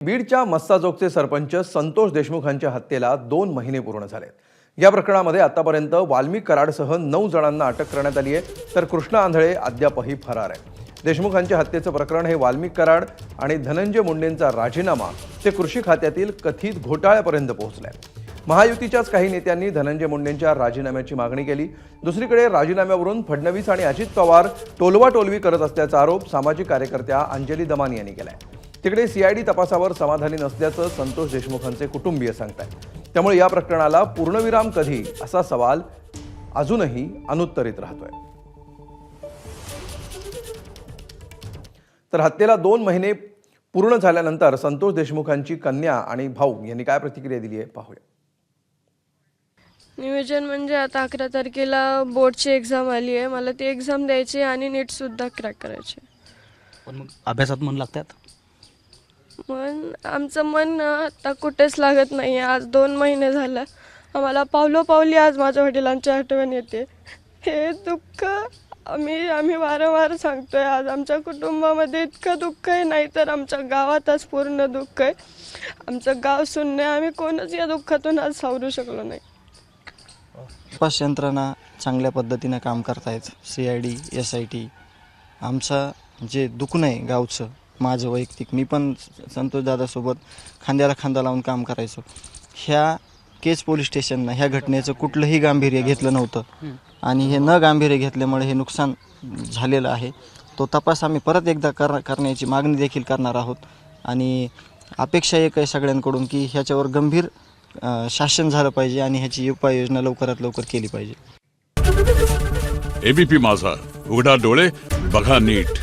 बीडच्या मस्साजोगचे सरपंच संतोष देशमुखांच्या हत्येला 2 महिने पूर्ण झालेत। या प्रकरणामध्ये आतापर्यंत वाल्मिक कराडसह 9 जणांना अटक करण्यात आली आहे, तर कृष्णा आंधळे अद्यापही फरार आहे। देशमुखांच्या हत्येचं प्रकरण हे वाल्मिक कराड आणि धनंजय मुंडेंचा राजीनामा ते कृषी खात्यातील कथित घोटाळ्यापर्यंत पोहोचलाय। महायुतीच्याच काही नेत्यांनी धनंजय मुंडेंच्या राजीनाम्याची मागणी केली। दुसरीकडे राजीनाम्यावरून फडणवीस आणि अजित पवार टोलवाटोलवी करत असल्याचा आरोप सामाजिक कार्यकर्त्या अंजली दमानी यांनी केलाय। तिकडे सीआयडी तपासावर समाधानी नसल्याचं संतोष देशमुखांचे कुटुंबीय सांगतात। त्यामुळे या प्रकरणाला पूर्णविराम कधी असा सवाल अजूनही अनुत्तरित राहतोय। तर हत्येला 2 महिने पूर्ण झाल्यानंतर संतोष देशमुखांची कन्या आणि भाऊ यांनी काय प्रतिक्रिया दिली आहे पाहूया। नियोजन म्हणजे आता 11 तारखेला बोर्डची एक्झाम आली आहे, मला ती एक्झाम द्यायची आणि नीट सुद्धा क्रॅक करायचे। पण मग अभ्यासात मन लागतात? आमचं मन आता कुठेच लागत नाही। आज 2 महिने झालं आम्हाला पावलोपावली आज माझ्या वडिलांची आठवण येते। हे दुःख आम्ही वारंवार सांगतोय। आज आमच्या कुटुंबामध्ये इतकं दुःख आहे, नाही तर आमच्या गावातच पूर्ण दुःख आहे। आमचं गाव शून्य, आम्ही कोणच या दुःखातून आज सावरू शकलो नाही। तपास यंत्रणा चांगल्या पद्धतीने काम करतायत। सीआयडी SIT आमचं जे दुखणं आहे गावचं, माझं वैयक्तिक, मी पण संतोष दादासोबत खांद्याला खांदा लावून काम करायचो। ह्या केज पोलीस स्टेशननं ह्या घटनेचं कुठलंही गांभीर्य घेतलं नव्हतं आणि हे न गांभीर्य घेतल्यामुळे हे नुकसान झालेलं आहे। तो तपास आम्ही परत एकदा करण्याची मागणी देखील करणार आहोत आणि अपेक्षा एक आहे सगळ्यांकडून की ह्याच्यावर गंभीर शासन झालं पाहिजे आणि ह्याची उपाययोजना लवकरात लवकर केली पाहिजे। ABP माझा, उघडा डोळे बघा नीट।